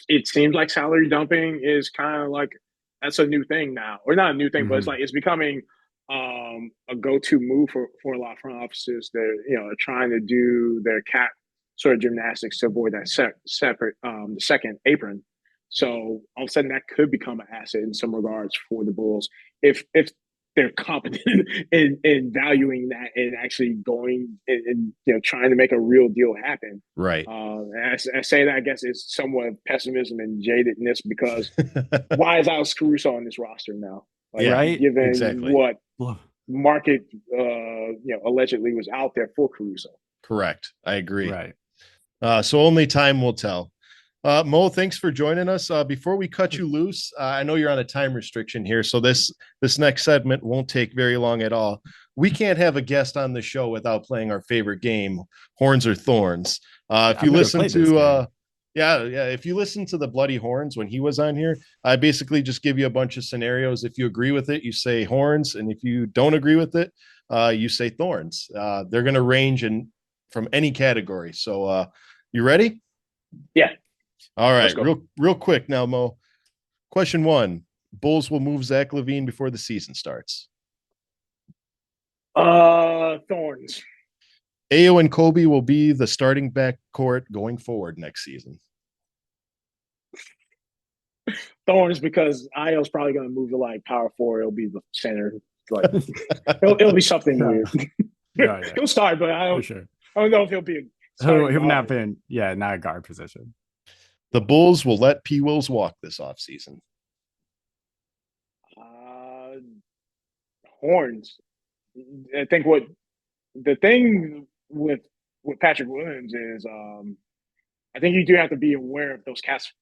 it seems like salary dumping is kind of like that's a new thing now, or not a new thing, but it's like it's becoming a go-to move for a lot of front offices. They're are trying to do their cap sort of gymnastics to avoid that separate the second apron. So all of a sudden, that could become an asset in some regards for the Bulls if they're competent in valuing that and actually going and trying to make a real deal happen. Right. I say that, I guess, is somewhat of pessimism and jadedness, because why is Alex Caruso on this roster now? Like, right. Given exactly. what market allegedly was out there for Caruso. Correct. I agree. Right. So only time will tell. Mo, thanks for joining us. Before we cut you loose, I know you're on a time restriction here, so this next segment won't take very long at all. We can't have a guest on the show without playing our favorite game, Horns or Thorns. If you listen to if you listen to the Bloody Horns when he was on here, I basically just give you a bunch of scenarios. If you agree with it, you say horns, and if you don't agree with it, you say thorns. They're going to range from any category. So you ready? Yeah. All right, real quick now, Mo. Question 1: Bulls will move Zach LaVine before the season starts. Thorns. Ayo and Kobe will be the starting backcourt going forward next season. Thorns, because Ayo's probably going to move to like power forward. It'll be the center Like it'll be something weird. Yeah, yeah, He'll start, but for sure. I don't know if he'll be. He'll not been, not a guard position. The Bulls will let P. Wills walk this offseason. Horns. I think what the thing with Patrick Williams is, I think you do have to be aware of those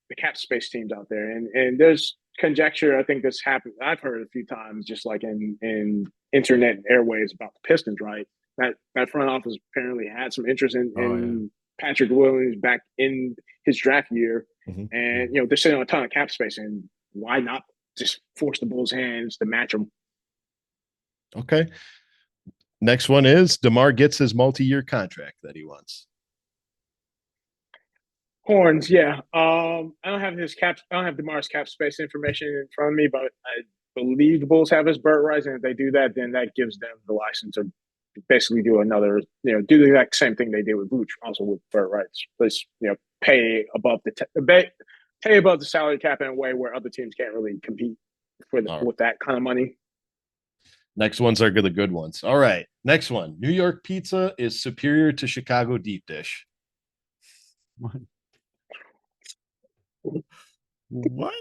the cap space teams out there, and there's conjecture. I think this happened. I've heard a few times, just like in internet airways about the Pistons, right? That front office apparently had some interest in Patrick Williams back in his draft year, and they're sitting on a ton of cap space, and why not just force the Bulls' hands to match them? Okay. Next one is DeMar gets his multi-year contract that he wants. Horns, yeah. I don't have DeMar's cap space information in front of me, but I believe the Bulls have his bird rights, and if they do that, then that gives them the license to basically do another, do the exact same thing they did with Vooch, also with bird rights. Let's pay above the salary cap in a way where other teams can't really compete with that kind of money. Next ones are the good ones. All right. Next one. New York pizza is superior to Chicago deep dish. What?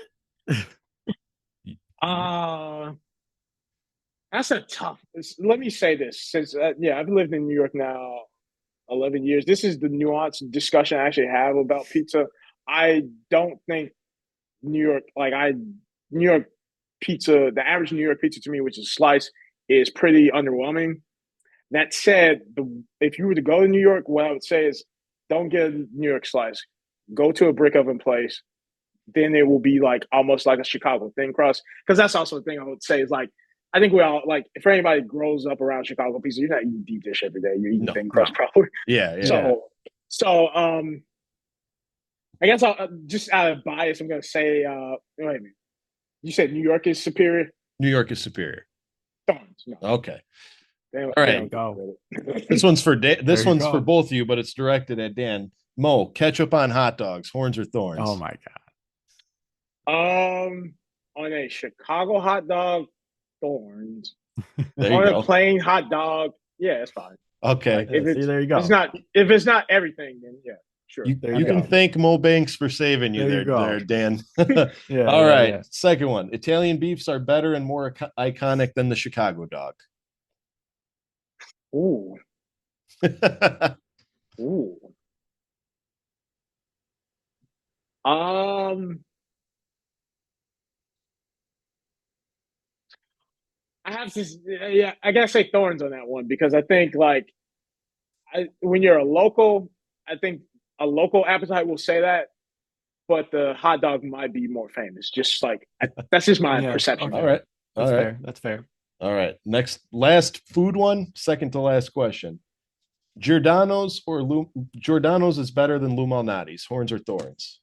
That's a tough. Let me say this, since I've lived in New York now 11 years. This is the nuanced discussion I actually have about pizza. I don't think New York pizza, the average New York pizza to me, which is slice, is pretty underwhelming. That said, if you were to go to New York, what I would say is don't get a New York slice. Go to a brick oven place. Then it will be like almost like a Chicago thin crust. Because that's also the thing I would say is like, I think we all like, if anybody grows up around Chicago pizza, you're not eating deep dish every day. You're eating thin crust probably. Yeah. So I guess I'll just out of bias, I'm going to say, wait a minute. You said New York is superior? New York is superior. No. Okay. All right. Go. This one's for this one's for both of you, but it's directed at Dan. Mo, ketchup on hot dogs, horns or thorns? Oh my God. On a Chicago hot dog, thorns. On a plain hot dog, it's fine. Okay. There you go. If it's not everything, then sure. You can thank Mo Banks for saving you there, Dan. Yeah. All right. Yeah. Second one. Italian beefs are better and more iconic than the Chicago dog. Ooh. Ooh. I have to, I gotta say thorns on that one, because I think when you're a local, I think a local appetite will say that, but the hot dog might be more famous. Just like that's just my perception. Okay. All right, fair. That's fair. All right, last food one, second to last question. Giordano's Giordano's is better than Lou Malnati's, horns or thorns?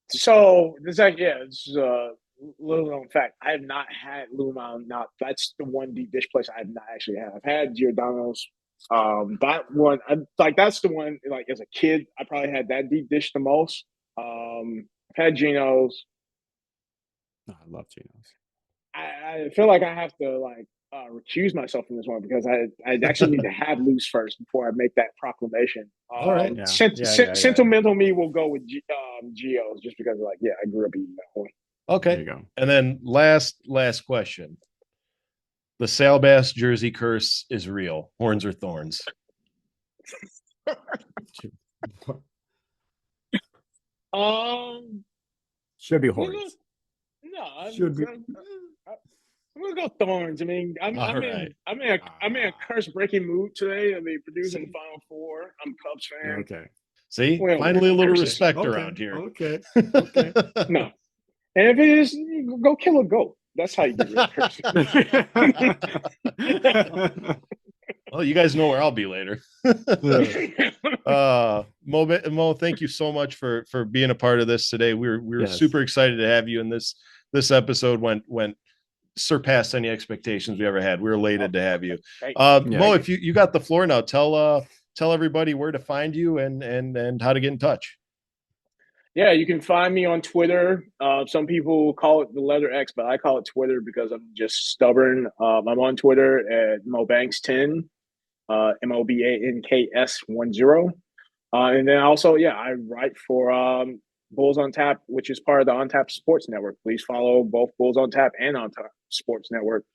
So this is a little known fact. I have not had Lou Malnati. That's the one deep dish place I have not actually had. I've had Giordano's. That one, that's the one. Like as a kid, I probably had that deep dish the most. I've had Gino's. I love Gino's. I feel like I have to recuse myself from this one, because I actually need to have Lou's first before I make that proclamation. All right. Sentimental me will go with Gio's, just because I grew up eating that one. Okay. There you go. And then last question. The Sal Bass jersey curse is real. Horns or thorns? Should be horns. Should be. I'm gonna go thorns. I mean, I'm in a curse breaking mood today. I mean, producing the Final Four. I'm a Cubs fan. Okay. See, finally a little respect around here. Okay. No, and if it is, go kill a goat. That's how you get rid of curse. Well, you guys know where I'll be later. Mo, thank you so much for being a part of this today. We're super excited to have you in this episode. Went surpassed any expectations we ever had. We're elated to have you. Mo, if you got the floor now, tell tell everybody where to find you and how to get in touch. Yeah, you can find me on Twitter. Some people call it the letter X, but I call it Twitter because I'm just stubborn. I'm on Twitter at MoBanks10, MOBANKS10. And then also, yeah, I write for Bulls on Tap, which is part of the On Tap Sports Network. Please follow both Bulls on Tap and On Tap Sports Network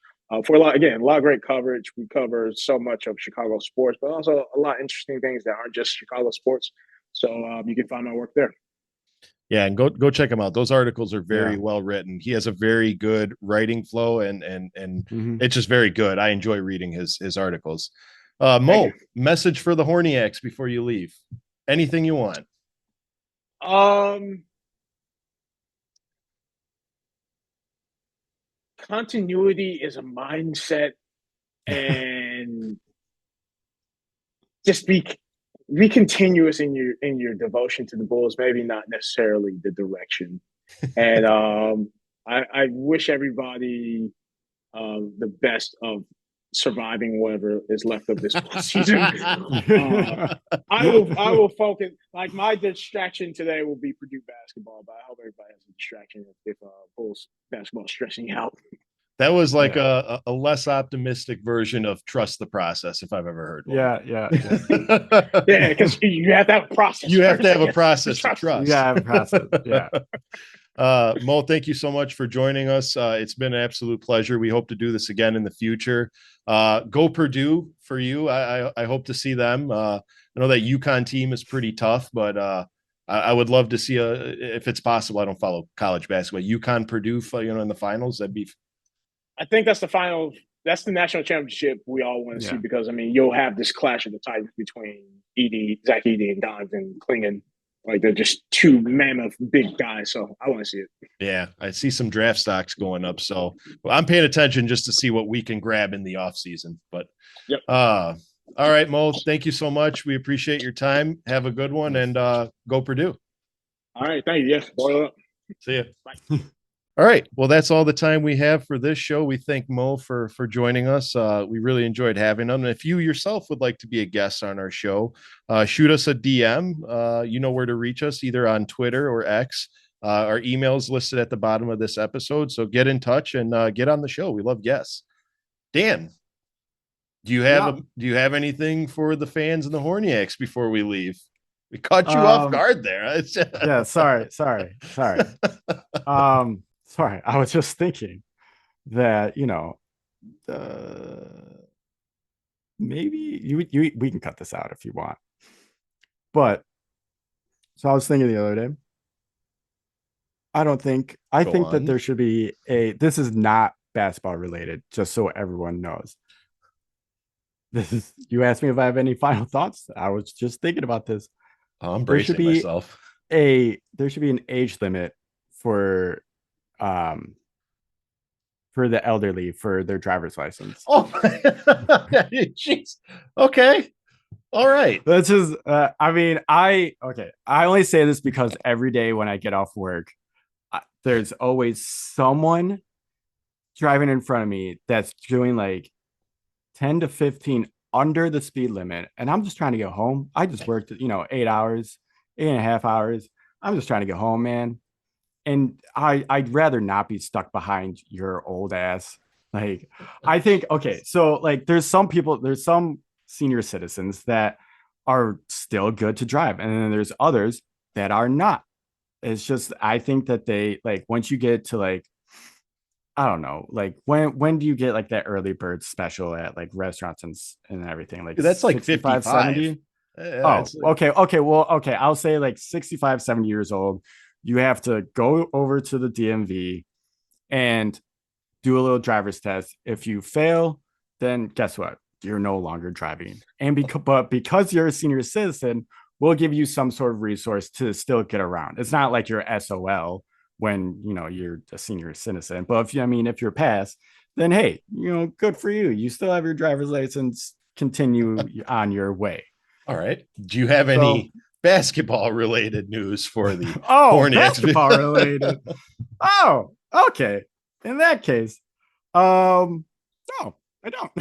for a lot of great coverage. We cover so much of Chicago sports, but also a lot of interesting things that aren't just Chicago sports. So you can find my work there. Yeah, and go check him out. Those articles are very well written. He has a very good writing flow, and it's just very good. I enjoy reading his articles. Mo, message for the Horniacs before you leave. Anything you want. Continuity is a mindset, and just be continuous in your devotion to the Bulls, maybe not necessarily the direction. And I wish everybody the best of surviving whatever is left of this season. I will focus. Like, my distraction today will be Purdue basketball, but I hope everybody has a distraction if Bulls basketball is stressing you out. That was like a less optimistic version of trust the process, if I've ever heard one. Yeah, because you have to have a process. You have to have a process to trust. You have a process. Yeah. Mo, thank you so much for joining us. It's been an absolute pleasure. We hope to do this again in the future. Go Purdue for you. I hope to see them. I know that UConn team is pretty tough, but I would love to see if it's possible. I don't follow college basketball. UConn Purdue, in the finals. That'd be. I think that's the final. That's the national championship we all want to see, because you'll have this clash of the titans between Zach Edey, and Donovan Clingan. Like, they're just two mammoth big guys, so I want to see it. Yeah, I see some draft stocks going up, so I'm paying attention just to see what we can grab in the off season. But all right, Mo, thank you so much. We appreciate your time. Have a good one, and go Purdue. All right, thank you. Yeah, boil up. See you. Bye. All right. Well, that's all the time we have for this show. We thank Mo for joining us. We really enjoyed having him. And if you yourself would like to be a guest on our show, shoot us a DM. You know where to reach us, either on Twitter or X. Our email is listed at the bottom of this episode. So get in touch and get on the show. We love guests. Dan, do you have anything for the fans and the Horniacs before we leave? We caught you off guard there. Yeah, sorry. Sorry, I was just thinking that, maybe we can cut this out if you want. But so I was thinking the other day, I think that there should be this is not basketball related, just so everyone knows. You asked me if I have any final thoughts. I was just thinking about this. I'm bracing myself. There should be an age limit for the elderly for their driver's license. Oh, jeez. Okay. All right. That's just, I only say this because every day when I get off work, there's always someone driving in front of me that's doing like 10 to 15 under the speed limit. And I'm just trying to get home. I just worked, 8 hours, 8.5 hours. I'm just trying to get home, man. And I'd rather not be stuck behind your old ass. Like, I think, okay, so like there's some senior citizens that are still good to drive. And then there's others that are not. It's just, I think that they, like, once you get to like, I don't know, like when do you get like that early bird special at like restaurants and everything? Like, that's like 55, 70. Okay. I'll say like 65, 70 years old. You have to go over to the DMV and do a little driver's test. If you fail, then guess what? You're no longer driving. And because you're a senior citizen, we'll give you some sort of resource to still get around. It's not like you're SOL when you're a senior citizen. But if you're past, then hey, good for you. You still have your driver's license. Continue on your way. All right. Do you have any basketball related news for the Hornets? Basketball related? Oh, okay. In that case, no, I don't.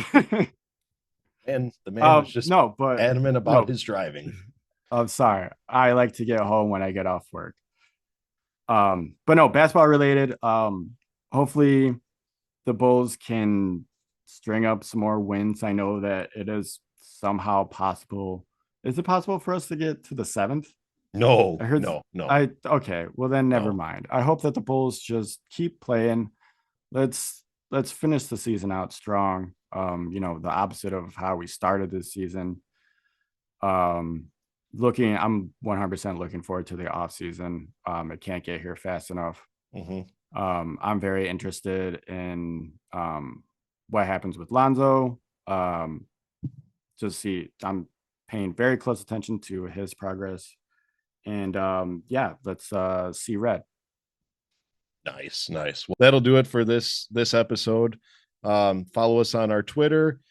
And the man was just no, but adamant about no. his driving. I'm sorry. I like to get home when I get off work. But no, basketball related. Hopefully the Bulls can string up some more wins. I know that it is somehow possible. Is it possible for us to get to the 7th? No, I heard no, no. okay, well then never No. mind. I hope that the Bulls just keep playing. Let's finish the season out strong. The opposite of how we started this season. I'm 100% looking forward to the off season. It can't get here fast enough. I'm very interested in what happens with Lonzo. I'm paying very close attention to his progress. And let's see red. Nice. Well, that'll do it for this episode. Follow us on our Twitter.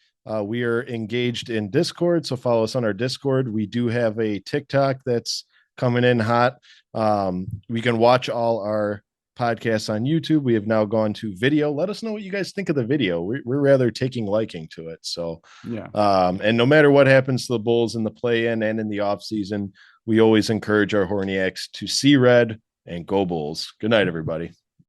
We are engaged in Discord, so follow us on our Discord. We do have a TikTok that's coming in hot. We can watch all our podcasts on YouTube. We have now gone to video. Let us know what you guys think of the video. We're rather taking liking to it. So yeah. And no matter what happens to the Bulls in the play-in and in the off season, we always encourage our Horniacs to see red and go Bulls. Good night, everybody.